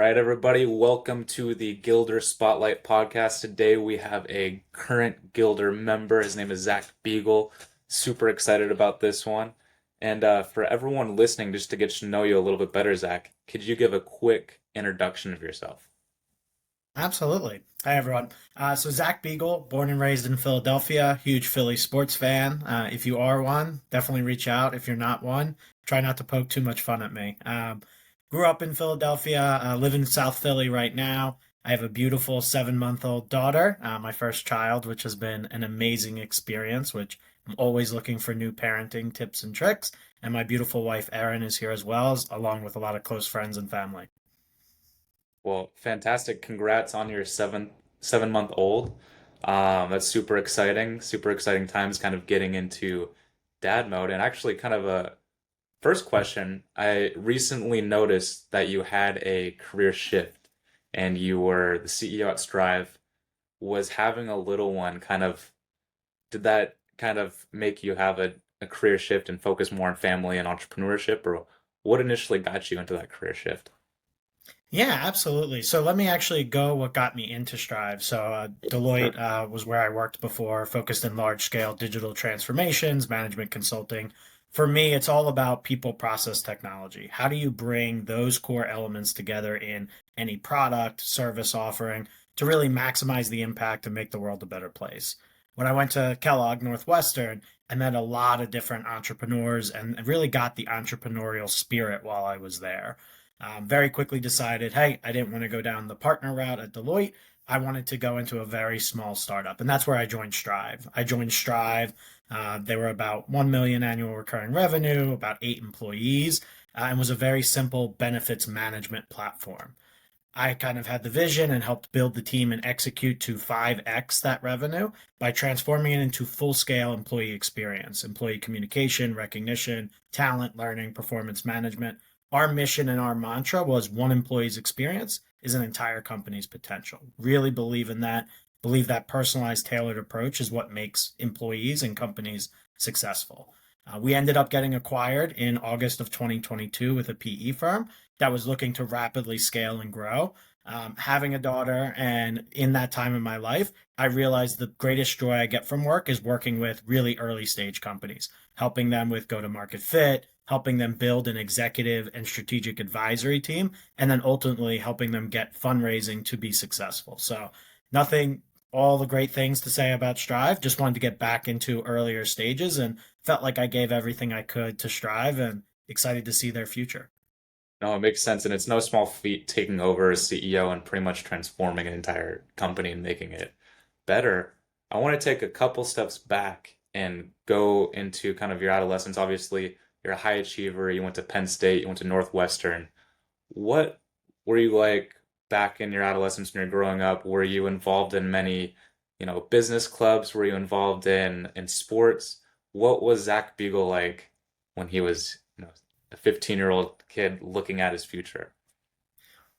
right, everybody, welcome to the Gilder Spotlight podcast. Today we have a current Gilder member. His name is Zach Beegal. Super excited about this one. And for everyone listening, just to get to know you a little bit better, Zach, could you give a quick introduction of yourself? Absolutely. Hi, everyone. So Zach Beegal, born and raised in Philadelphia, huge Philly sports fan. If you are one, definitely reach out. If you're not one, try not to poke too much fun at me. Grew up in Philadelphia, live in South Philly right now. I have a beautiful 7-month-old daughter, my first child, which has been an amazing experience, which I'm always looking for new parenting tips and tricks. And my beautiful wife, Erin, is here as well, along with a lot of close friends and family. Well, fantastic. Congrats on your 7 month old. That's super exciting. Super exciting times kind of getting into dad mode. And actually kind of a first question, I recently noticed that you had a career shift and you were the CEO at Strive. Was having a little one did that kind of make you have a career shift and focus more on family and entrepreneurship, or what initially got you into that career shift? Yeah, absolutely. So let me actually go what got me into Strive. So Deloitte Sure. was where I worked before, focused in large scale digital transformations, management consulting. For me, it's all about people, process, technology. How do you bring those core elements together in any product, service offering to really maximize the impact and make the world a better place? When I went to Kellogg Northwestern, I met a lot of different entrepreneurs and really got the entrepreneurial spirit while I was there. Very quickly decided, hey, I didn't want to go down the partner route at Deloitte. I wanted to go into a very small startup, and that's where I joined Strive. I joined Strive. They were about 1 million annual recurring revenue, about 8 employees, and was a very simple benefits management platform. I kind of had the vision and helped build the team and execute to 5x that revenue by transforming it into full scale employee experience, employee communication, recognition, talent, learning, performance management. Our mission and our mantra was one employee's experience is an entire company's potential. Really believe in that. Believe that personalized, tailored approach is what makes employees and companies successful. We ended up getting acquired in August of 2022 with a PE firm that was looking to rapidly scale and grow. Having a daughter, and in that time in my life, I realized the greatest joy I get from work is working with really early stage companies, helping them with go to market fit, helping them build an executive and strategic advisory team, and then ultimately helping them get fundraising to be successful. So, nothing, all the great things to say about Strive. Just wanted to get back into earlier stages and felt like I gave everything I could to Strive and excited to see their future. No, it makes sense, and it's no small feat taking over as CEO and pretty much transforming an entire company and making it better. I want to take a couple steps back and go into kind of your adolescence. Obviously, you're a high achiever. You went to Penn State, you went to Northwestern. What were you like back in your adolescence when you're growing up? Were you involved in many, business clubs? Were you involved in sports? What was Zach Beagle like when he was, a 15-year-old kid looking at his future?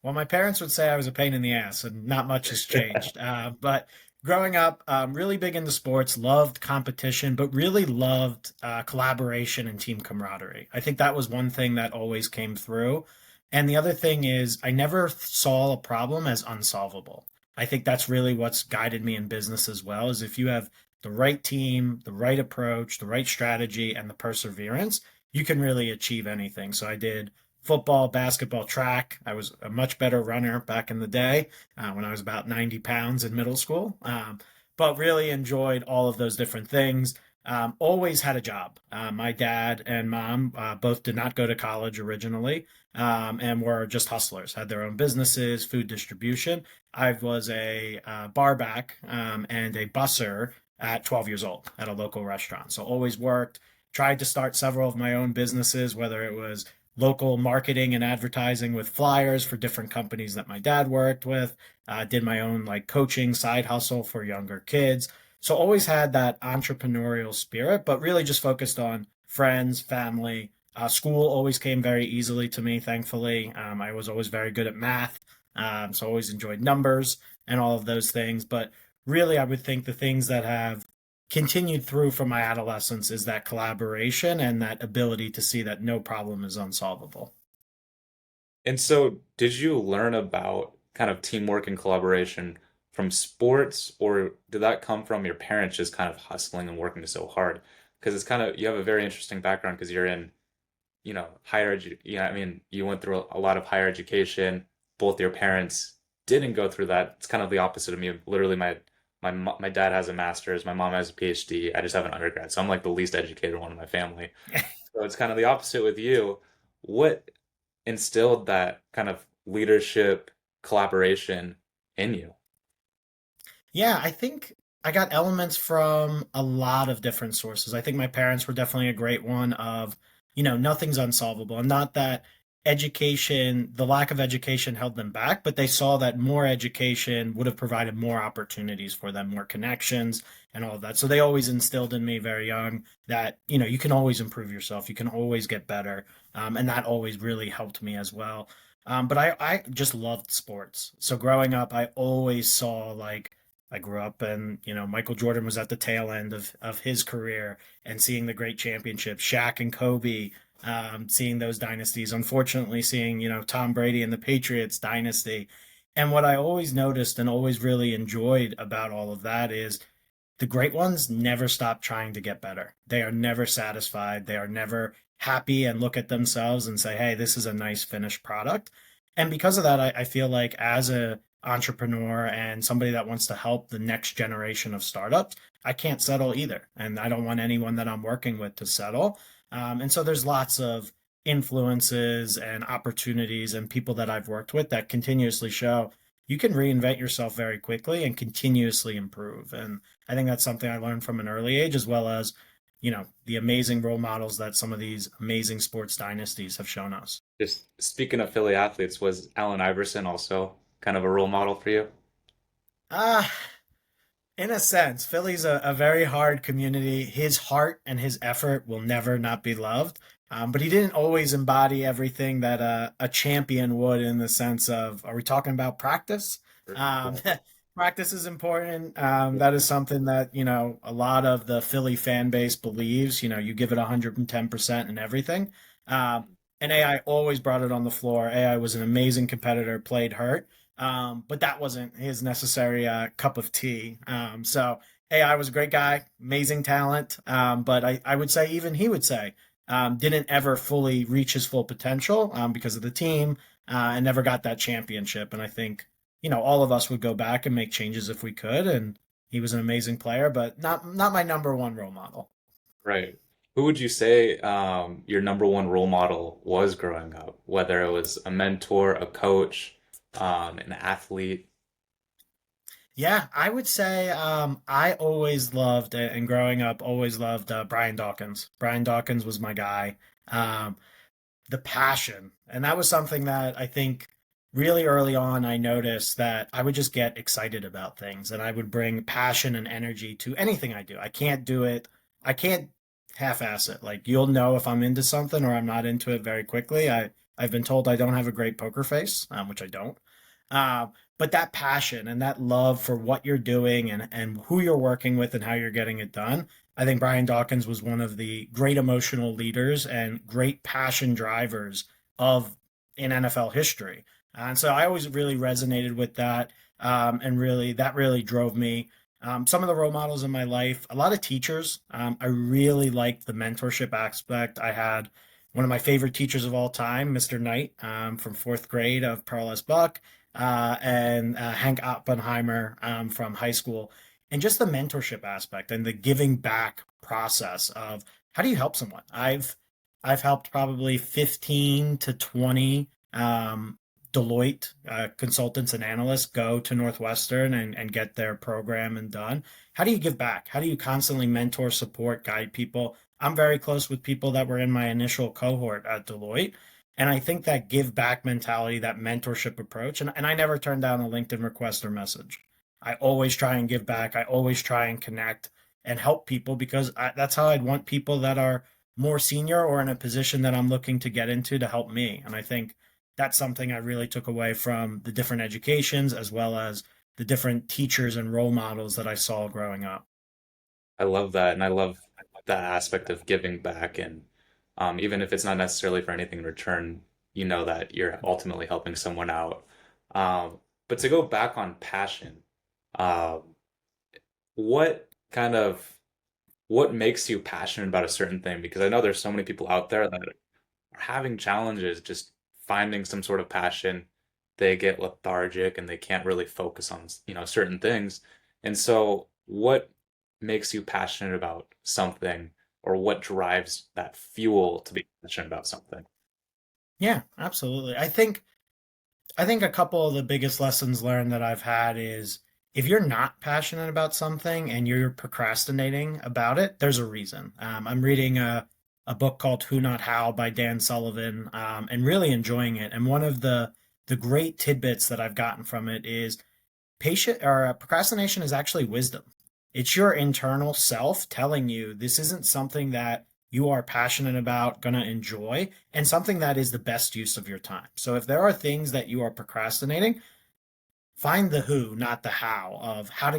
Well, my parents would say I was a pain in the ass, and not much has changed. But growing up, really big into sports, loved competition, but really loved collaboration and team camaraderie. I think that was one thing that always came through. And the other thing is, I never saw a problem as unsolvable. I think that's really what's guided me in business as well, is if you have the right team, the right approach, the right strategy, and the perseverance, you can really achieve anything. So I did football, basketball, track. I was a much better runner back in the day when I was about 90 pounds in middle school, but really enjoyed all of those different things. Always had a job. My dad and mom both did not go to college originally and were just hustlers, had their own businesses, food distribution. I was a bar back and a busser at 12 years old at a local restaurant. So always worked, tried to start several of my own businesses, whether it was local marketing and advertising with flyers for different companies that my dad worked with. Did my own like coaching side hustle for younger kids. So always had that entrepreneurial spirit, but really just focused on friends, family. School always came very easily to me, thankfully. I was always very good at math, so always enjoyed numbers and all of those things. But really, I would think the things that have continued through from my adolescence is that collaboration and that ability to see that no problem is unsolvable. And so, did you learn about kind of teamwork and collaboration from sports, or did that come from your parents just kind of hustling and working so hard? Because it's kind of, you have a very interesting background because you're in, higher edu yeah, I mean, you went through a lot of higher education. Both your parents didn't go through that. It's kind of the opposite of me. Literally, my dad has a master's, my mom has a PhD. I just have an undergrad, so I'm like the least educated one in my family. So it's kind of the opposite with you. What instilled that kind of leadership collaboration in you? Yeah, I think I got elements from a lot of different sources. I think my parents were definitely a great one of, nothing's unsolvable. And not that education, the lack of education held them back, but they saw that more education would have provided more opportunities for them, more connections and all of that. So they always instilled in me very young that, you can always improve yourself, you can always get better. And that always really helped me as well. But I just loved sports. So growing up, I always saw like, I grew up and, Michael Jordan was at the tail end of his career and seeing the great championships, Shaq and Kobe, seeing those dynasties. Unfortunately, seeing, Tom Brady and the Patriots dynasty. And what I always noticed and always really enjoyed about all of that is the great ones never stop trying to get better. They are never satisfied. They are never happy and look at themselves and say, hey, this is a nice finished product. And because of that, I feel like as a entrepreneur and somebody that wants to help the next generation of startups, I can't settle either. And I don't want anyone that I'm working with to settle. And so there's lots of influences and opportunities and people that I've worked with that continuously show you can reinvent yourself very quickly and continuously improve. And I think that's something I learned from an early age, as well as, the amazing role models that some of these amazing sports dynasties have shown us. Just speaking of Philly athletes, was Allen Iverson also kind of a role model for you? Ah, in a sense, Philly's a very hard community. His heart and his effort will never not be loved. But he didn't always embody everything that a champion would in the sense of, are we talking about practice? Um, practice is important. That is something that, a lot of the Philly fan base believes. You give it 110% and everything. Um, and AI always brought it on the floor. AI was an amazing competitor, played hurt. But that wasn't his necessary cup of tea. So AI was a great guy, amazing talent. But I would say even he would say didn't ever fully reach his full potential because of the team and never got that championship. And I think all of us would go back and make changes if we could. And he was an amazing player, but not my number one role model. Right. Who would you say your number one role model was growing up? Whether it was a mentor, a coach, an athlete? Yeah, I would say I always loved and growing up always loved Brian Dawkins. Brian Dawkins was my guy. Um, the passion. And that was something that I think really early on I noticed that I would just get excited about things and I would bring passion and energy to anything I do. I can't do it. I can't half-ass it. Like you'll know if I'm into something or I'm not into it very quickly. I've been told I don't have a great poker face, which I don't. Uh, but that passion and that love for what you're doing and who you're working with and how you're getting it done, I think Brian Dawkins was one of the great emotional leaders and great passion drivers of in NFL history. And so I always really resonated with that. And really, that really drove me. Some of the role models in my life, a lot of teachers. I really liked the mentorship aspect. I had one of my favorite teachers of all time, Mr. Knight, from fourth grade of Pearl S. Buck, and Hank Oppenheimer from high school, and just the mentorship aspect and the giving back process of how do you help someone. I've helped probably 15 to 20 Deloitte consultants and analysts go to Northwestern and get their program and done. How do you give back? How do you constantly mentor, support, guide people? I'm very close with people that were in my initial cohort at Deloitte. And I think that give back mentality, that mentorship approach, and I never turn down a LinkedIn request or message. I always try and give back. I always try and connect and help people because that's how I'd want people that are more senior or in a position that I'm looking to get into to help me. And I think that's something I really took away from the different educations as well as the different teachers and role models that I saw growing up. I love that, and I love that aspect of giving back, and even if it's not necessarily for anything in return, you know that you're ultimately helping someone out. But to go back on passion, um, what kind of what makes you passionate about a certain thing? Because I know there's so many people out there that are having challenges just finding some sort of passion. They get lethargic and they can't really focus on, certain things. And so, what makes you passionate about something, or what drives that fuel to be passionate about something? Yeah, absolutely. I think a couple of the biggest lessons learned that I've had is if you're not passionate about something and you're procrastinating about it, there's a reason. I'm reading a book called Who Not How by Dan Sullivan, and really enjoying it. And one of the great tidbits that I've gotten from it is patient or procrastination is actually wisdom. It's your internal self telling you this isn't something that you are passionate about, going to enjoy, and something that is the best use of your time. So if there are things that you are procrastinating, find the who, not the how, of how to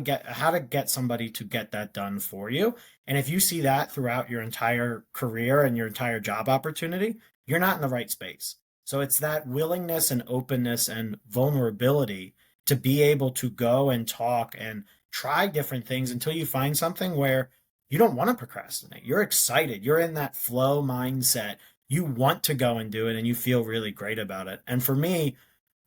get somebody to get that done for you. And if you see that throughout your entire career and your entire job opportunity, you're not in the right space. So it's that willingness and openness and vulnerability to be able to go and talk and try different things until you find something where you don't want to procrastinate. You're excited. You're in that flow mindset. You want to go and do it and you feel really great about it. And for me,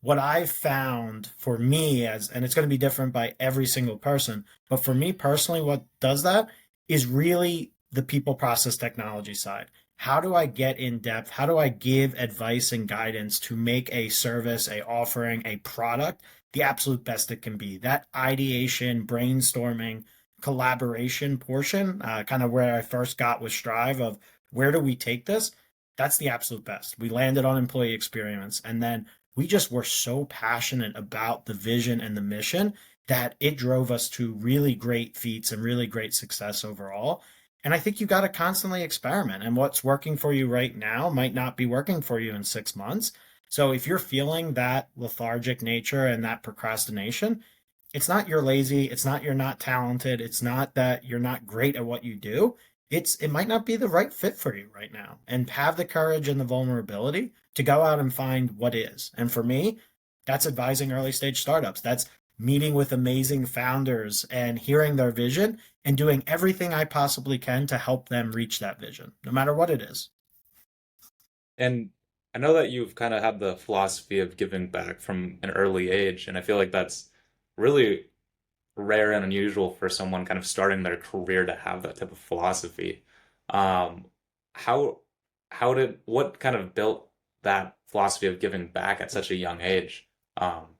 what I've found for me as, and it's going to be different by every single person, but for me personally, what does that is really the people process technology side. How do I get in depth? How do I give advice and guidance to make a service, a offering, a product the absolute best it can be? That ideation, brainstorming, collaboration portion, kind of where I first got with Strive of where do we take this? That's the absolute best. We landed on employee experience, and then we just were so passionate about the vision and the mission that it drove us to really great feats and really great success overall. And I think you got to constantly experiment. And what's working for you right now might not be working for you in 6 months. So if you're feeling that lethargic nature and that procrastination, it's not you're lazy, it's not you're not talented, it's not that you're not great at what you do. It might not be the right fit for you right now. And have the courage and the vulnerability to go out and find what is. And for me, that's advising early stage startups. That's meeting with amazing founders and hearing their vision and doing everything I possibly can to help them reach that vision, no matter what it is. And I know that you've kind of had the philosophy of giving back from an early age, and I feel like that's really rare and unusual for someone kind of starting their career to have that type of philosophy. Um, how what kind of built that philosophy of giving back at such a young age,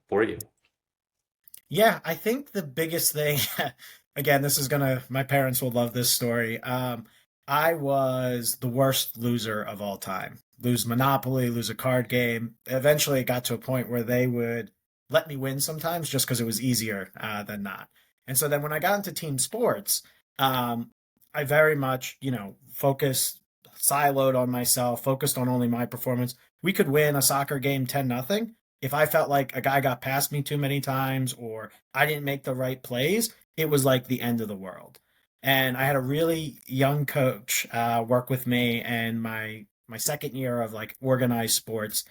for you? Yeah, I think the biggest thing, again, my parents will love this story. I was the worst loser of all time. Lose Monopoly, lose a card game. Eventually, it got to a point where they would let me win sometimes just because it was easier than not. And so then when I got into team sports, um, I very much, focused, siloed on myself, focused on only my performance. We could win a soccer game 10-0. If I felt like a guy got past me too many times or I didn't make the right plays, it was like the end of the world. And I had a really young coach work with me and my second year of like organized sports,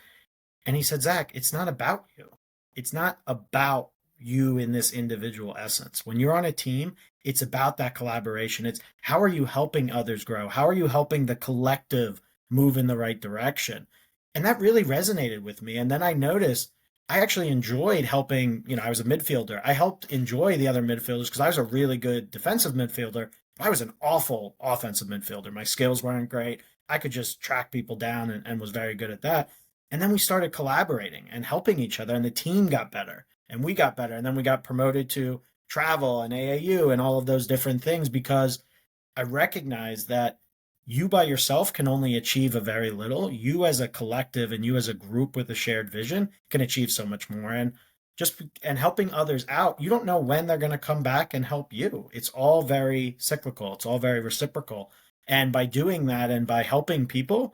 and he said, Zach, it's not about you. It's not about you in this individual essence. When you're on a team, it's about that collaboration. It's how are you helping others grow? How are you helping the collective move in the right direction? And that really resonated with me. And then I noticed I actually enjoyed helping. I was a midfielder. I helped enjoy the other midfielders because I was a really good defensive midfielder. I was an awful offensive midfielder. My skills weren't great. I could just track people down and was very good at that. And then we started collaborating and helping each other, and the team got better, and we got better. And then we got promoted to travel and AAU and all of those different things because I recognized that you by yourself can only achieve a very little. You as a collective and you as a group with a shared vision can achieve so much more. And helping others out, you don't know when they're going to come back and help you. It's all very cyclical. It's all very reciprocal. And by doing that and by helping people,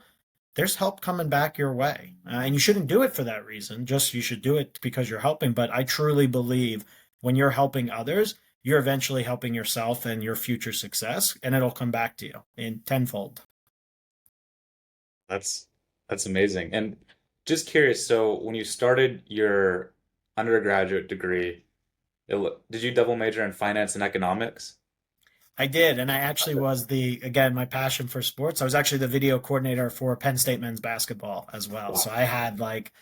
there's help coming back your way. And you shouldn't do it for that reason. Just you should do it because you're helping. But I truly believe when you're helping others, you're eventually helping yourself and your future success, and it'll come back to you in tenfold. That's that's amazing. And just curious, so when you started your undergraduate degree, did you double major in finance and economics? I did, and I actually was again, my passion for sports. I was actually the video coordinator for Penn State men's basketball as well. So Wow. I had like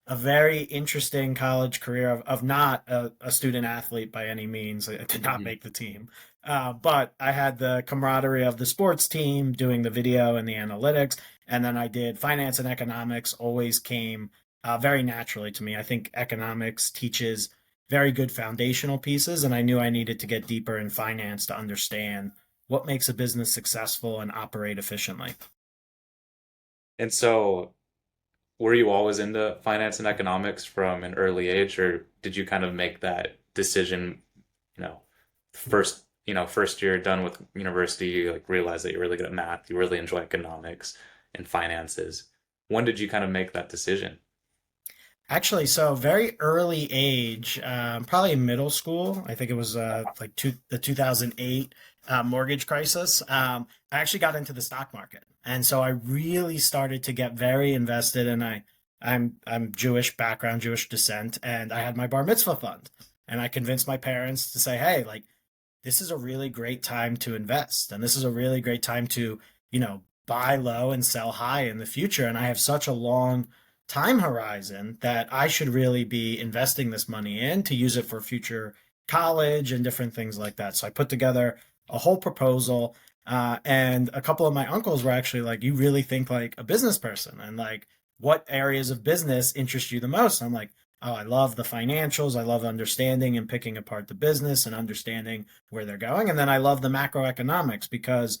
a very interesting college career of not a student athlete by any means. I did not Mhm. make the team. But I had the camaraderie of the sports team doing the video and the analytics. And then I did finance and economics, always came very naturally to me. I think economics teaches very good foundational pieces. And I knew I needed to get deeper in finance to understand what makes a business successful and operate efficiently. And so were you always into finance and economics from an early age, or did you kind of make that decision, you know, first year done with university, you like realize that you're really good at math, you really enjoy economics and finances. When did you kind of make that decision? Actually, so very early age, probably in middle school. I think it was like the 2008 mortgage crisis. I actually got into the stock market, and so I really started to get very invested. And I'm Jewish background, Jewish descent, and I had my bar mitzvah fund, and I convinced my parents to say, "Hey, like this is a really great time to invest, and this is a really great time to, buy low and sell high in the future. And I have such a long time horizon that I should really be investing this money in to use it for future college and different things like that." So I put together a whole proposal. And a couple of my uncles were actually like, "You really think like a business person? And like, what areas of business interest you the most?" And I'm like, "Oh, I love the financials. I love understanding and picking apart the business and understanding where they're going. And then I love the macroeconomics because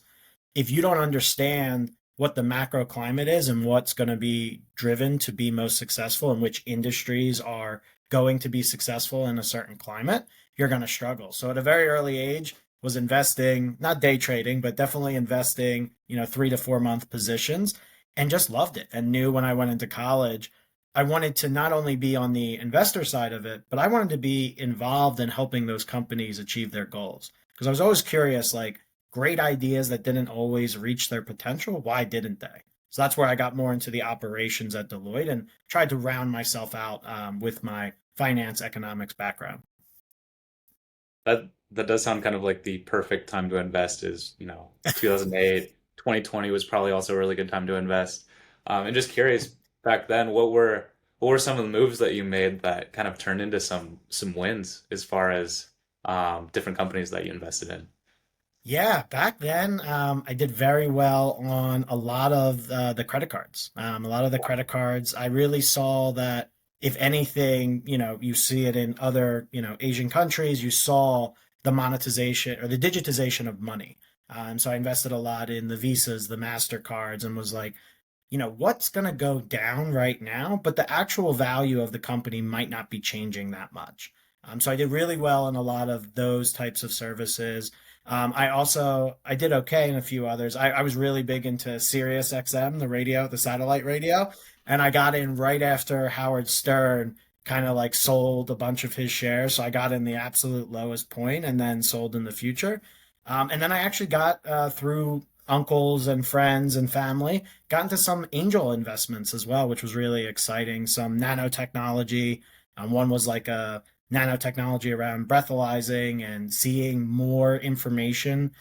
if you don't understand what the macro climate is and what's going to be driven to be most successful and which industries are going to be successful in a certain climate, you're going to struggle." So at a very early age, was investing, not day trading, but definitely investing, 3 to 4 month positions, and just loved it and knew when I went into college I wanted to not only be on the investor side of it, but I wanted to be involved in helping those companies achieve their goals. Because I was always curious, like great ideas that didn't always reach their potential, why didn't they? So that's where I got more into the operations at Deloitte and tried to round myself out with my finance economics background. That does sound kind of like the perfect time to invest is, 2008, 2020 was probably also a really good time to invest. And just curious, back then, what were some of the moves that you made that kind of turned into some wins as far as different companies that you invested in? Yeah, back then, I did very well on a lot of the credit cards. A lot of the credit cards, I really saw that if anything, you see it in other, Asian countries, you saw the monetization or the digitization of money. So I invested a lot in the Visas, the MasterCards, and was like, what's going to go down right now, but the actual value of the company might not be changing that much. So I did really well in a lot of those types of services. I did okay in a few others. I was really big into Sirius XM, the radio, the satellite radio, and I got in right after Howard Stern kind of like sold a bunch of his shares. So I got in the absolute lowest point and then sold in the future. And then I actually got through uncles and friends and family, got into some angel investments as well, which was really exciting. Some nanotechnology. One was like a nanotechnology around breathalyzing and seeing more information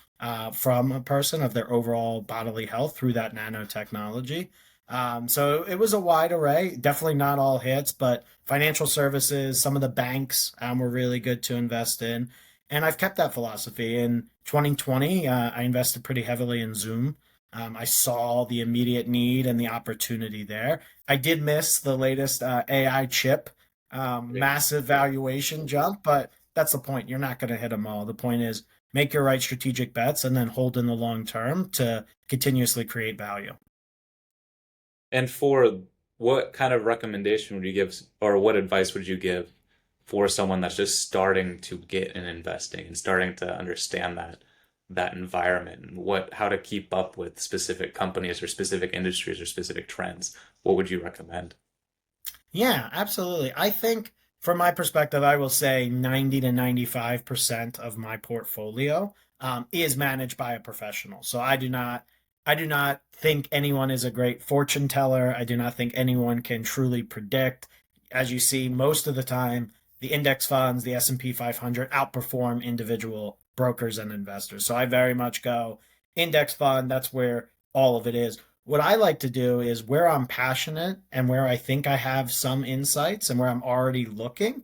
from a person of their overall bodily health through that nanotechnology. So it was a wide array, definitely not all hits, but financial services, some of the banks were really good to invest in. And I've kept that philosophy. In 2020, I invested pretty heavily in Zoom. I saw the immediate need and the opportunity there. I did miss the latest AI chip Yeah. massive valuation jump, but that's the point. You're not going to hit them all. The point is make your right strategic bets and then hold in the long term to continuously create value. And for what kind of recommendation would you give, or what advice would you give for someone that's just starting to get in investing and starting to understand that environment and how to keep up with specific companies or specific industries or specific trends? What would you recommend? Yeah, absolutely. I think from my perspective, I will say 90 to 95% of my portfolio is managed by a professional. So I do not I do not think anyone is a great fortune teller. I do not think anyone can truly predict. As you see, most of the time, the index funds, the S&P 500 outperform individual brokers and investors. So I very much go index fund, that's where all of it is. What I like to do is where I'm passionate and where I think I have some insights and where I'm already looking,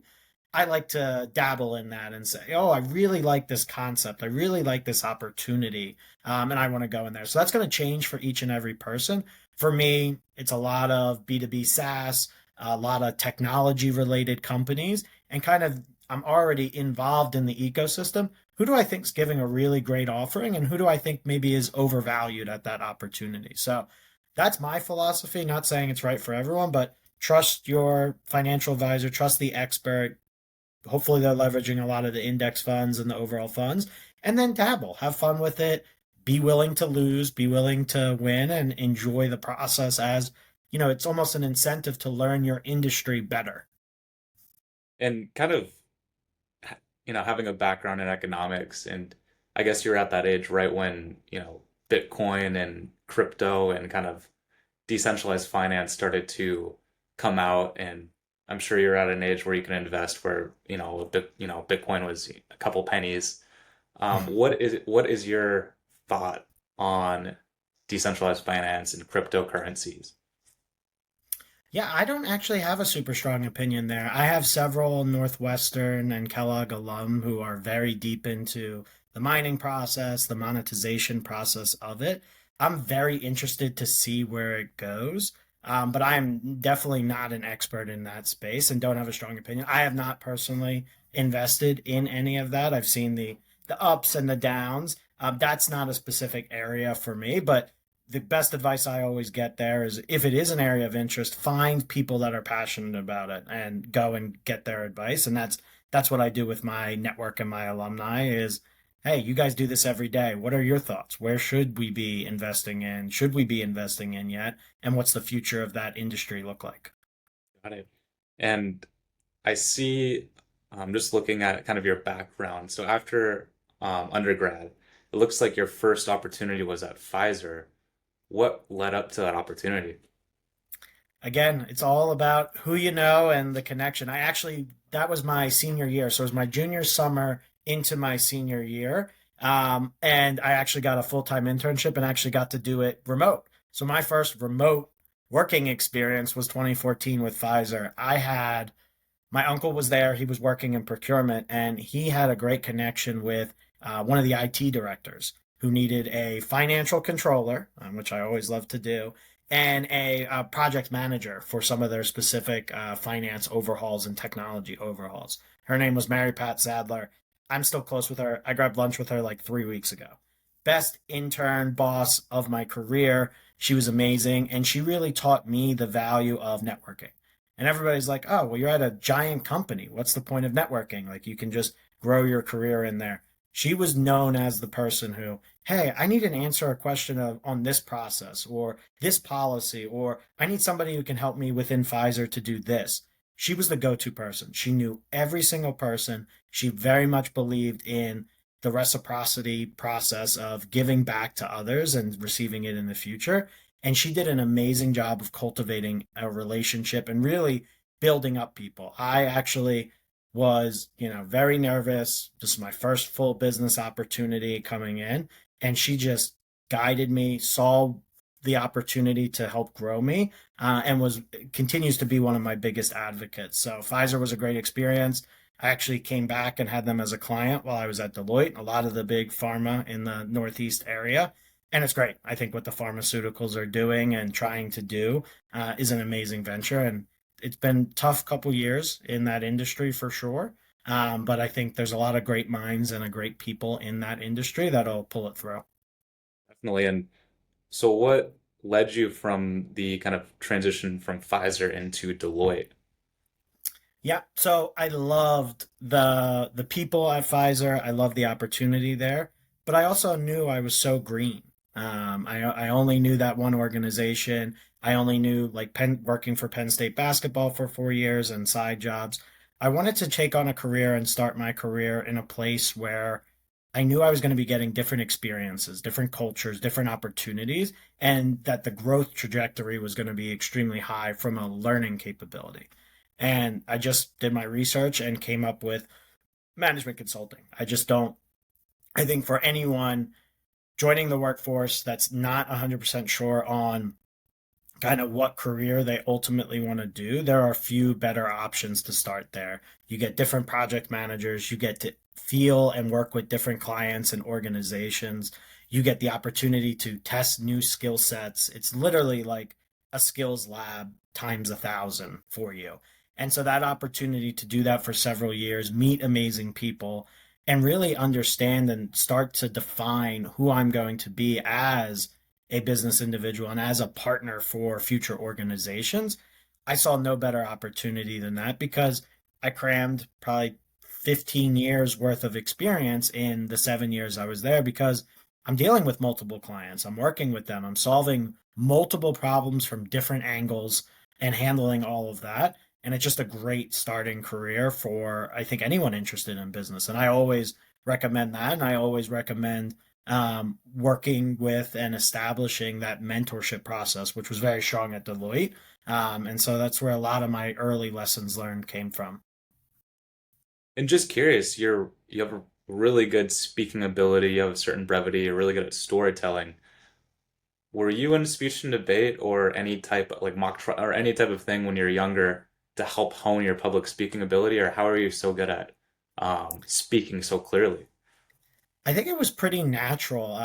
I like to dabble in that and say, oh, I really like this concept. I really like this opportunity. And I want to go in there. So that's going to change for each and every person. For me, it's a lot of B2B SaaS, a lot of technology related companies, and kind of I'm already involved in the ecosystem. Who do I think is giving a really great offering and who do I think maybe is overvalued at that opportunity? So that's my philosophy. Not saying it's right for everyone, but trust your financial advisor, trust the expert, hopefully they're leveraging a lot of the index funds and the overall funds, and then dabble, have fun with it, be willing to lose, be willing to win, and enjoy the process. As you know, it's almost an incentive to learn your industry better. And kind of, having a background in economics, and I guess you're at that age right when, Bitcoin and crypto and kind of decentralized finance started to come out, and I'm sure you're at an age where you can invest where, Bitcoin was a couple pennies. What is your thought on decentralized finance and cryptocurrencies? Yeah, I don't actually have a super strong opinion there. I have several Northwestern and Kellogg alum who are very deep into the mining process, the monetization process of it. I'm very interested to see where it goes. But I am definitely not an expert in that space and don't have a strong opinion. I have not personally invested in any of that. I've seen the ups and the downs. That's not a specific area for me, but the best advice I always get there is if it is an area of interest, find people that are passionate about it and go and get their advice. And that's what I do with my network and my alumni is, hey, you guys do this every day. What are your thoughts? Where should we be investing in? Should we be investing in yet? And what's the future of that industry look like? Got it. And I see, just looking at kind of your background. So after undergrad, it looks like your first opportunity was at Pfizer. What led up to that opportunity? Again, it's all about who you know and the connection. I actually, that was my senior year. So it was my junior summer into my senior year. And I actually got a full time internship and actually got to do it remote. So my first remote working experience was 2014 with Pfizer. I had my uncle was there. He was working in procurement, and he had a great connection with one of the IT directors who needed a financial controller, which I always love to do, and a project manager for some of their specific finance overhauls and technology overhauls. Her name was Mary Pat Sadler. I'm still close with her. I grabbed lunch with her like 3 weeks ago. Best intern boss of my career. She was amazing, and she really taught me the value of networking. And everybody's like, oh, well, you're at a giant company. What's the point of networking? Like, you can just grow your career in there. She was known as the person who, hey, I need an answer a question on this process or this policy, or I need somebody who can help me within Pfizer to do this. She was the go to person. She knew every single person. She very much believed in the reciprocity process of giving back to others and receiving it in the future. And she did an amazing job of cultivating a relationship and really building up people. I actually was, very nervous. This is my first full business opportunity coming in. And she just guided me, saw the opportunity to help grow me, and was continues to be one of my biggest advocates. So Pfizer was a great experience. I actually came back and had them as a client while I was at Deloitte, a lot of the big pharma in the Northeast area. And it's great. I think what the pharmaceuticals are doing and trying to do is an amazing venture. And it's been tough couple years in that industry for sure. But I think there's a lot of great minds and a great people in that industry that'll pull it through. Definitely. And so what led you from the kind of transition from Pfizer into Deloitte? Yeah, so I loved the people at Pfizer. I loved the opportunity there, but I also knew I was so green. I only knew that one organization. I only knew like working for Penn State basketball for 4 years and side jobs. I wanted to take on a career and start my career in a place where I knew I was going to be getting different experiences, different cultures, different opportunities, and that the growth trajectory was going to be extremely high from a learning capability. And I just did my research and came up with management consulting. I just don't, I think for anyone joining the workforce that's not 100% sure on kind of what career they ultimately want to do, there are a few better options to start there. You get different project managers, you get to feel and work with different clients and organizations. You get the opportunity to test new skill sets. It's literally like a skills lab times 1,000 for you. And so that opportunity to do that for several years, meet amazing people, and really understand and start to define who I'm going to be as a business individual and as a partner for future organizations, I saw no better opportunity than that because I crammed probably 15 years worth of experience in the 7 years I was there because I'm dealing with multiple clients. I'm working with them. I'm solving multiple problems from different angles and handling all of that. And it's just a great starting career for, I think, anyone interested in business. And I always recommend that. And I always recommend working with and establishing that mentorship process, which was very strong at Deloitte. And so that's where a lot of my early lessons learned came from. And just curious, you have a really good speaking ability, you have a certain brevity, you're really good at storytelling. Were you in speech and debate or any type like mock trial or any type of thing when you're younger to help hone your public speaking ability, or how are you so good at speaking so clearly? I think it was pretty natural.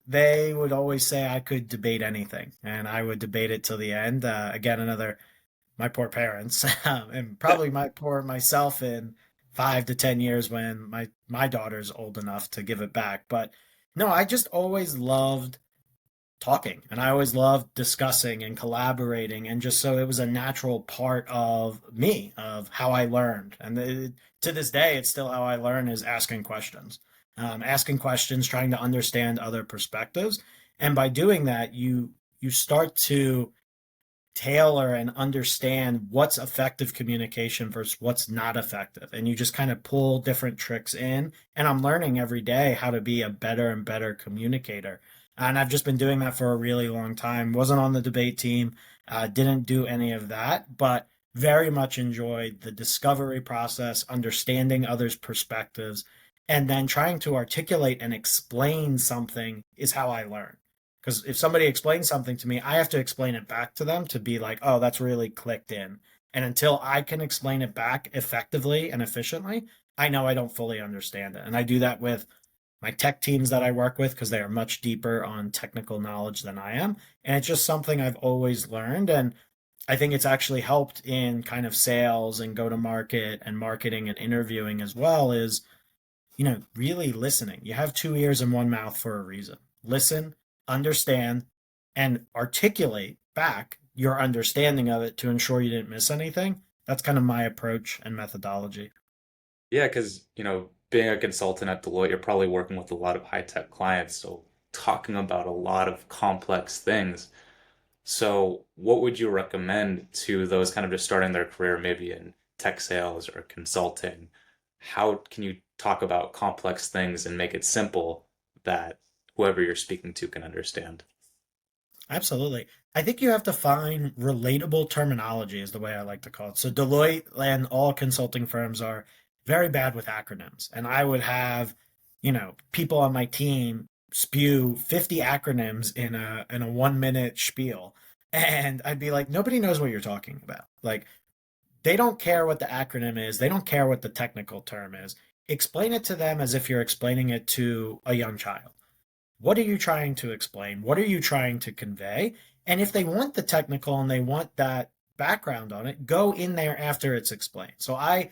They would always say I could debate anything, and I would debate it till the end. Again, another my poor parents, and probably my poor myself in 5 to 10 years when my daughter's old enough to give it back. But no, I just always loved talking and I always loved discussing and collaborating, and just so it was a natural part of me of how I learned. And to this day it's still how I learn, is asking questions, trying to understand other perspectives. And by doing that, you start to tailor and understand what's effective communication versus what's not effective. And you just kind of pull different tricks in. And I'm learning every day how to be a better and better communicator. And I've just been doing that for a really long time. Wasn't on the debate team, didn't do any of that, but very much enjoyed the discovery process, understanding others' perspectives, and then trying to articulate and explain something is how I learn. Because if somebody explains something to me, I have to explain it back to them to be like, oh, that's really clicked in. And until I can explain it back effectively and efficiently, I know I don't fully understand it. And I do that with my tech teams that I work with because they are much deeper on technical knowledge than I am. And it's just something I've always learned. And I think it's actually helped in kind of sales and go to market and marketing and interviewing as well, is really listening. You have two ears and one mouth for a reason. Listen, understand, and articulate back your understanding of it to ensure you didn't miss anything. That's kind of my approach and methodology. Yeah, because, being a consultant at Deloitte, you're probably working with a lot of high-tech clients, so talking about a lot of complex things. So, what would you recommend to those kind of just starting their career, maybe in tech sales or consulting? How can you talk about complex things and make it simple that whoever you're speaking to can understand? Absolutely. I think you have to find relatable terminology, is the way I like to call it. So Deloitte and all consulting firms are very bad with acronyms. And I would have, people on my team spew 50 acronyms in a 1 minute spiel. And I'd be like, nobody knows what you're talking about. Like, they don't care what the acronym is, they don't care what the technical term is. Explain it to them as if you're explaining it to a young child. What are you trying to explain? What are you trying to convey? And if they want the technical and they want that background on it, go in there after it's explained. So I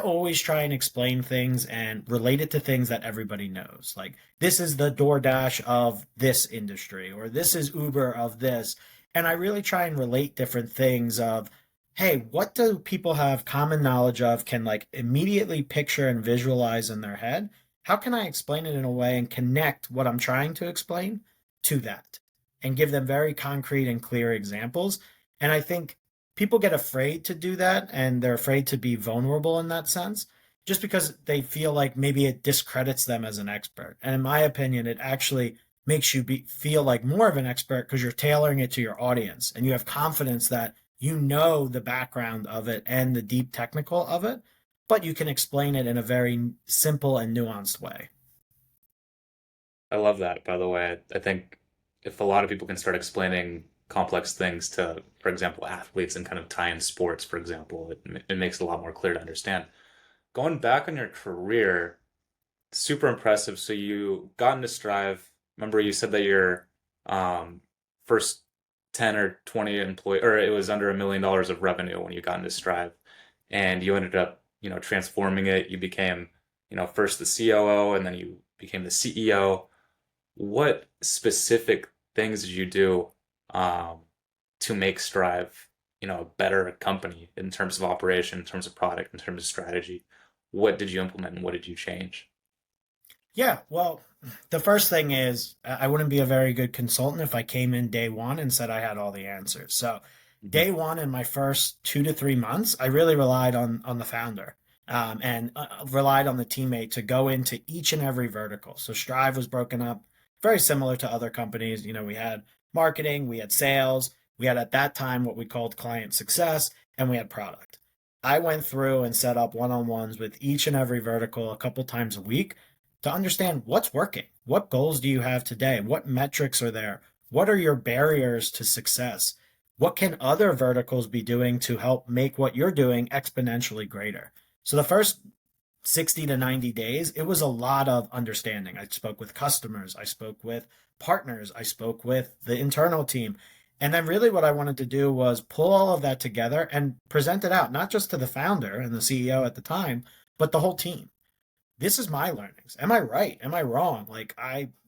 always try and explain things and relate it to things that everybody knows. Like, this is the DoorDash of this industry, or this is Uber of this. And I really try and relate different things of, hey, what do people have common knowledge of, can like immediately picture and visualize in their head? How can I explain it in a way and connect what I'm trying to explain to that and give them very concrete and clear examples? And I think people get afraid to do that and they're afraid to be vulnerable in that sense. just because they feel like maybe it discredits them as an expert. And in my opinion, it actually makes you feel like more of an expert because you're tailoring it to your audience and you have confidence that you know the background of it and the deep technical of it, but you can explain it in a very simple and nuanced way. I love that, by the way. I think if a lot of people can start explaining complex things to, for example, athletes and kind of tie in sports, for example, it makes it a lot more clear to understand. Going back on your career, super impressive. So you got into Strive. Remember, you said that your first 10 or 20 employee, or it was under $1 million of revenue when you got into Strive, and you ended up, transforming it. You became, first the COO, and then you became the CEO. What specific things did you do um, to make Strive, a better company in terms of operation, in terms of product, in terms of strategy? What did you implement and what did you change? Yeah, well, the first thing is I wouldn't be a very good consultant if I came in day one and said I had all the answers. So, Mhm. day one in my first 2 to 3 months, I really relied on the founder and relied on the teammate to go into each and every vertical. So, Strive was broken up very similar to other companies. We had marketing, we had sales, we had at that time what we called client success, and we had product. I went through and set up one on ones with each and every vertical a couple times a week to understand what's working. What goals do you have today? What metrics are there? What are your barriers to success? What can other verticals be doing to help make what you're doing exponentially greater? So the first 60 to 90 days, it was a lot of understanding. I spoke with customers, I spoke with partners, I spoke with the internal team. And then really what I wanted to do was pull all of that together and present it out, not just to the founder and the CEO at the time, but the whole team. This is my learnings. Am I right? Am I wrong?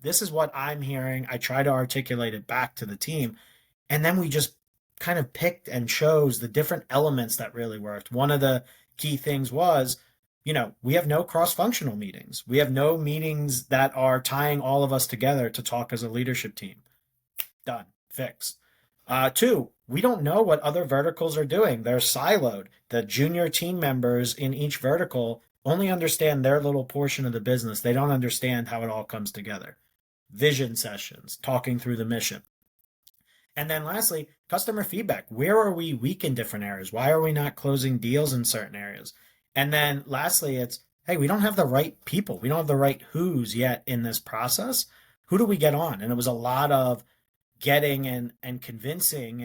This is what I'm hearing. I try to articulate it back to the team. And then we just kind of picked and chose the different elements that really worked. One of the key things was, we have no cross functional meetings. We have no meetings that are tying all of us together to talk as a leadership team. Done. Fixed. Two, we don't know what other verticals are doing. They're siloed. The junior team members in each vertical only understand their little portion of the business. They don't understand how it all comes together. Vision sessions, talking through the mission. And then lastly, customer feedback. Where are we weak in different areas? Why are we not closing deals in certain areas? And then lastly, it's, hey, we don't have the right people. We don't have the right who's yet in this process. Who do we get on? And it was a lot of getting and convincing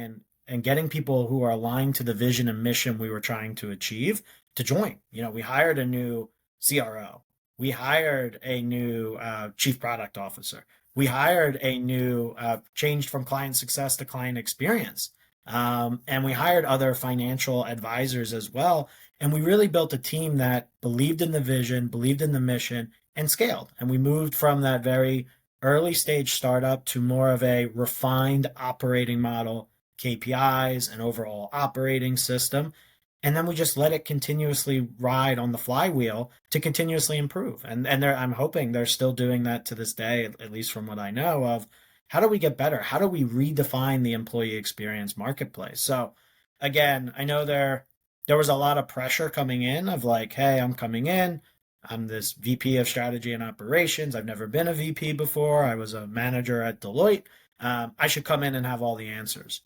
and getting people who are aligned to the vision and mission we were trying to achieve to join. We hired a new CRO. We hired a new chief product officer. We hired a new changed from client success to client experience. And we hired other financial advisors as well. And we really built a team that believed in the vision, believed in the mission, and scaled. And we moved from that very early stage startup to more of a refined operating model, KPIs, and overall operating system. And then we just let it continuously ride on the flywheel to continuously improve. And I'm hoping they're still doing that to this day, at least from what I know of. How do we get better? How do we redefine the employee experience marketplace? So again, I know there was a lot of pressure coming in of like, hey, I'm coming in. I'm this VP of strategy and operations. I've never been a VP before. I was a manager at Deloitte. I should come in and have all the answers.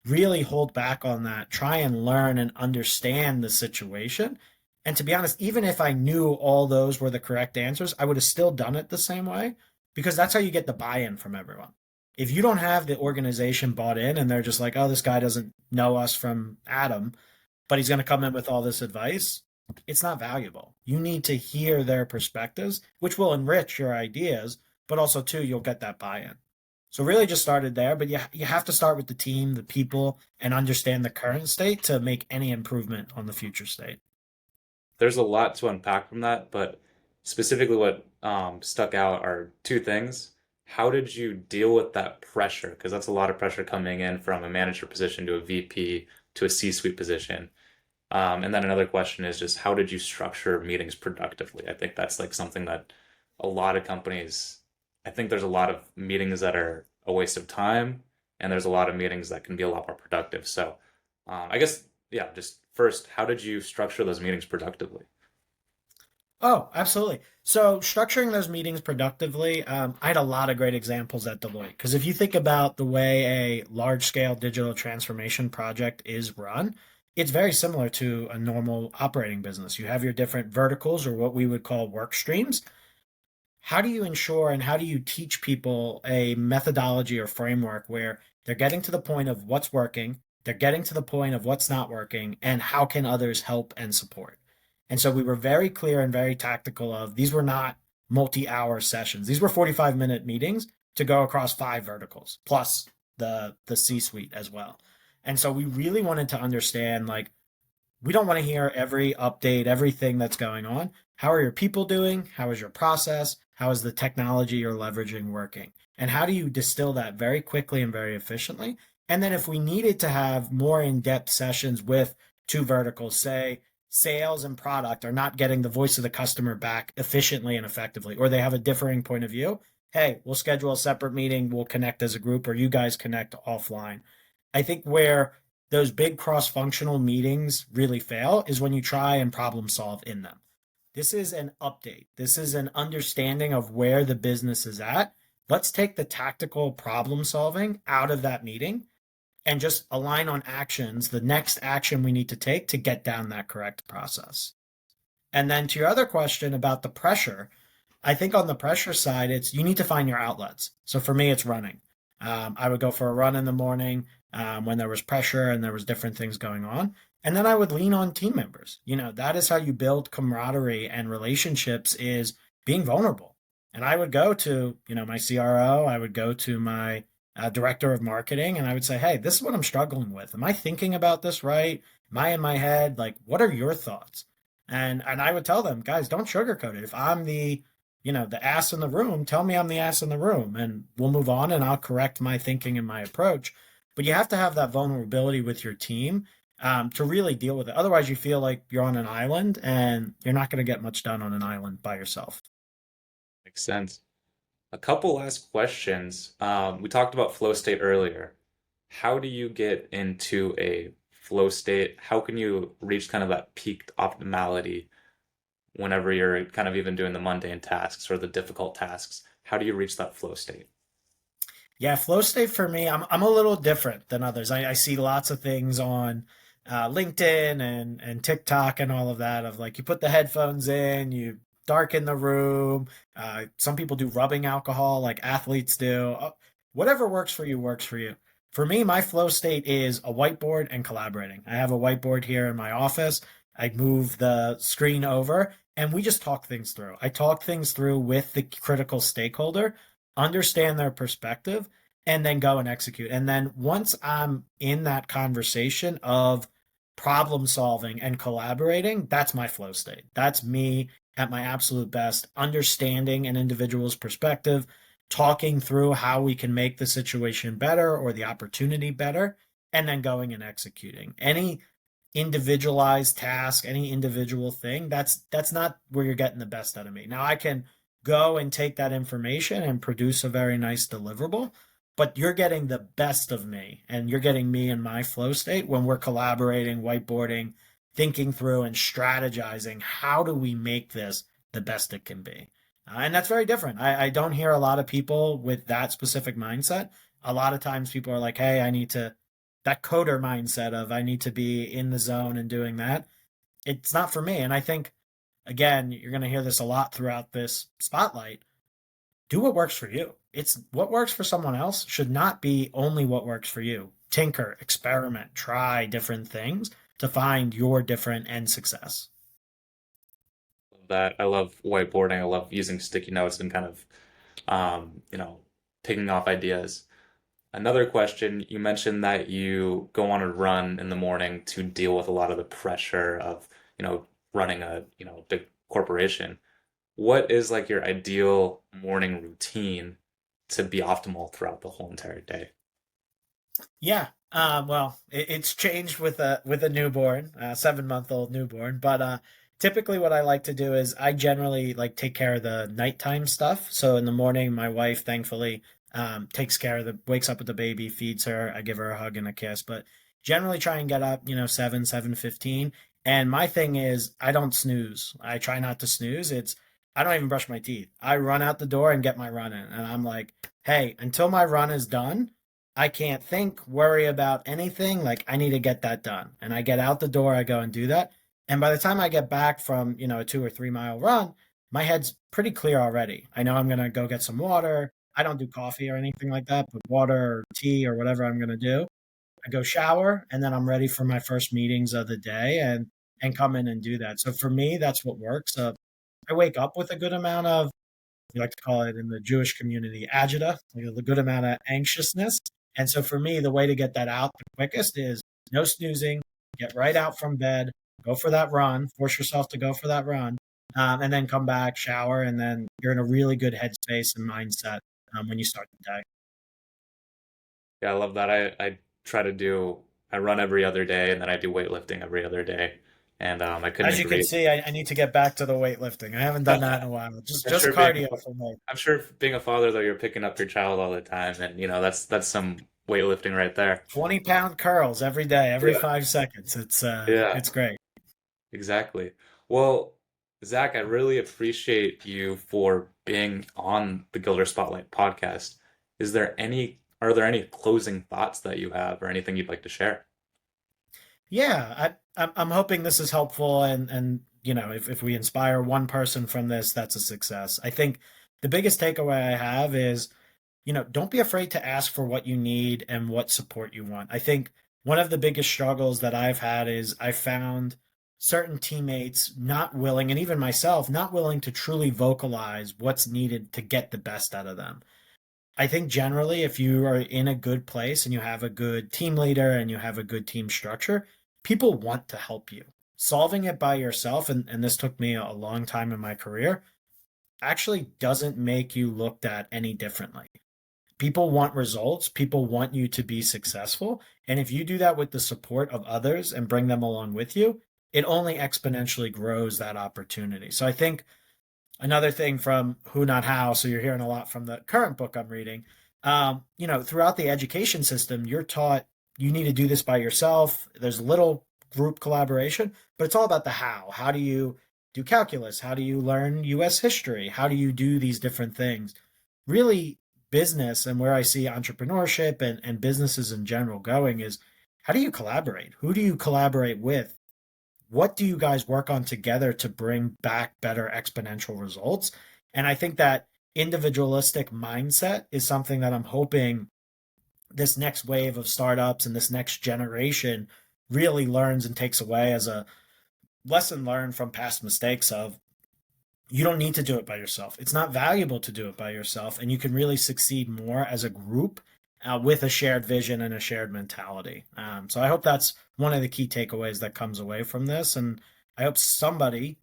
Really hold back on that. Try and learn and understand the situation. And to be honest, even if I knew all those were the correct answers, I would have still done it the same way because that's how you get the buy in from everyone. If you don't have the organization bought in and they're just like, oh, this guy doesn't know us from Adam, but he's going to come in with all this advice, it's not valuable. You need to hear their perspectives, which will enrich your ideas, but also too you'll get that buy-in. So really just started there, but you have to start with the team, the people, and understand the current state to make any improvement on the future state. There's a lot to unpack from that, but specifically what stuck out are two things. How did you deal with that pressure? Because that's a lot of pressure coming in from a manager position to a VP to a C-suite position. And then another question is just how did you structure meetings productively? I think that's like something that a lot of companies, I think there's a lot of meetings that are a waste of time, and there's a lot of meetings that can be a lot more productive. So, I guess, yeah, just first, how did you structure those meetings productively? Oh, absolutely. So structuring those meetings productively, I had a lot of great examples at Deloitte. Because if you think about the way a large scale digital transformation project is run, it's very similar to a normal operating business. You have your different verticals or what we would call work streams. How do you ensure and how do you teach people a methodology or framework where they're getting to the point of what's working, they're getting to the point of what's not working, and how can others help and support? And so we were very clear and very tactical of these were not multi-hour sessions. These were 45-minute meetings to go across five verticals plus the C-suite as well. And so we really wanted to understand like we don't want to hear every update, everything that's going on. How are your people doing? How is your process? How is the technology you're leveraging working? And how do you distill that very quickly and very efficiently? And then if we needed to have more in-depth sessions with two verticals, say sales and product are not getting the voice of the customer back efficiently and effectively, or they have a differing point of view, hey, we'll schedule a separate meeting, we'll connect as a group, or you guys connect offline. I think where those big cross functional meetings really fail is when you try and problem solve in them. This is an update. This is an understanding of where the business is at. Let's take the tactical problem solving out of that meeting and just align on actions, the next action we need to take to get down that correct process. And then to your other question about the pressure, I think on the pressure side, it's you need to find your outlets. So for me, it's running. I would go for a run in the morning when there was pressure and there was different things going on, and then I would lean on team members. You know, that is how you build camaraderie and relationships is being vulnerable. And I would go to my CRO, I would go to my director of marketing, and I would say, hey, this is what I'm struggling with. Am I thinking about this right? Am I in my head? Like, what are your thoughts? And I would tell them, guys, don't sugarcoat it. If I'm the ass in the room, tell me I'm the ass in the room and we'll move on and I'll correct my thinking and my approach. But you have to have that vulnerability with your team to really deal with it. Otherwise, you feel like you're on an island and you're not going to get much done on an island by yourself. Makes sense. A couple last questions. We talked about flow state earlier. How do you get into a flow state? How can you reach kind of that peaked optimality whenever you're kind of even doing the mundane tasks or the difficult tasks? How do you reach that flow state? Yeah, flow state for me, I'm a little different than others. I see lots of things on LinkedIn and TikTok and all of that of like you put the headphones in, you darken the room. Some people do rubbing alcohol, like athletes do. Whatever works for you works for you. For me, my flow state is a whiteboard and collaborating. I have a whiteboard here in my office. I move the screen over and we just talk things through. I talk things through with the critical stakeholder, understand their perspective, and then go and execute. And then once I'm in that conversation of problem solving and collaborating, that's my flow state. That's me at my absolute best, understanding an individual's perspective, talking through how we can make the situation better or the opportunity better, and then going and executing. Any individualized task, any individual thing, that's not where you're getting the best out of me. Now I can go and take that information and produce a very nice deliverable, but you're getting the best of me and you're getting me in my flow state when we're collaborating, whiteboarding, thinking through and strategizing how do we make this the best it can be. And that's very different. I don't hear a lot of people with that specific mindset. A lot of times people are like, hey, I need to that coder mindset of I need to be in the zone and doing that. It's not for me. And I think, again, you're going to hear this a lot throughout this spotlight. Do what works for you. It's what works for someone else should not be only what works for you. Tinker, experiment, try different things to find your different end success. That I love whiteboarding. I love using sticky notes and kind of, picking off ideas. Another question, you mentioned that you go on a run in the morning to deal with a lot of the pressure of, running a, big corporation. What is like your ideal morning routine to be optimal throughout the whole entire day? Yeah. Well, it's changed with a newborn, 7 month old newborn. But typically, what I like to do is I generally like take care of the nighttime stuff. So in the morning, my wife thankfully takes care of wakes up with the baby, feeds her, I give her a hug and a kiss. But generally, try and get up, 7:15, And my thing is, I don't snooze. I try not to snooze. I don't even brush my teeth. I run out the door and get my run in. And I'm like, hey, until my run is done, I can't think, worry about anything. Like, I need to get that done. And I get out the door, I go and do that. And by the time I get back from, a 2 or 3 mile run, my head's pretty clear already. I know I'm going to go get some water. I don't do coffee or anything like that, but water or tea or whatever I'm going to do. I go shower and then I'm ready for my first meetings of the day and come in and do that. So for me, that's what works. I wake up with a good amount of, we like to call it in the Jewish community, agita, like a good amount of anxiousness. And so for me, the way to get that out the quickest is no snoozing, get right out from bed, go for that run, force yourself to go for that run, and then come back, shower, and then you're in a really good headspace and mindset when you start the day. Yeah, I love that. I try to do, I run every other day and then I do weightlifting every other day. And I couldn't As you can agree. see, I need to get back to the weightlifting. I haven't done that in a while. Just I'm just sure being cardio for me. I'm sure being a father though, you're picking up your child all the time and that's some weightlifting right there. 20-pound curls every day, every Yeah. 5 seconds. Yeah. It's great. Exactly. Well, Zach, I really appreciate you for being on the Gilder Spotlight podcast. Are there any closing thoughts that you have or anything you'd like to share? Yeah, I'm hoping this is helpful, and if we inspire one person from this, that's a success. I think the biggest takeaway I have is, don't be afraid to ask for what you need and what support you want. I think one of the biggest struggles that I've had is I found certain teammates not willing, and even myself, not willing to truly vocalize what's needed to get the best out of them. I think generally, if you are in a good place and you have a good team leader and you have a good team structure, people want to help you. Solving it by yourself, and this took me a long time in my career, actually doesn't make you looked at any differently. People want results, people want you to be successful. And if you do that with the support of others and bring them along with you, it only exponentially grows that opportunity. So I think another thing from Who Not How, so you're hearing a lot from the current book I'm reading. Throughout the education system, you're taught you need to do this by yourself. There's little group collaboration, but it's all about the how. How do you do calculus? How do you learn US history? How do you do these different things? Really, business and where I see entrepreneurship and businesses in general going is, how do you collaborate? Who do you collaborate with? What do you guys work on together to bring back better exponential results? And I think that individualistic mindset is something that I'm hoping this next wave of startups and this next generation really learns and takes away as a lesson learned from past mistakes of, you don't need to do it by yourself. It's not valuable to do it by yourself, and you can really succeed more as a group with a shared vision and a shared mentality. So I hope that's one of the key takeaways that comes away from this, and I hope somebody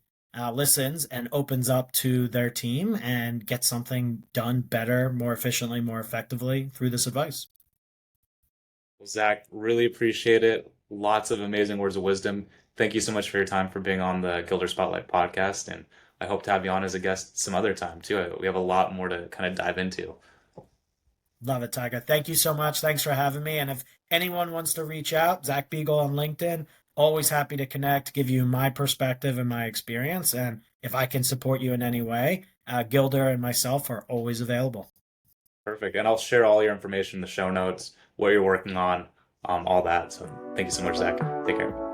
listens and opens up to their team and gets something done better, more efficiently, more effectively through this advice. Well, Zach, really appreciate it. Lots of amazing words of wisdom. Thank you so much for your time for being on the Gilder Spotlight podcast, and I hope to have you on as a guest some other time too. We have a lot more to kind of dive into. Love it, Tiger. Thank you so much. Thanks for having me. And if anyone wants to reach out, Zach Beegal on LinkedIn, always happy to connect, give you my perspective and my experience. And if I can support you in any way, Gilder and myself are always available. Perfect. And I'll share all your information in the show notes, what you're working on, all that. So thank you so much, Zach. Take care.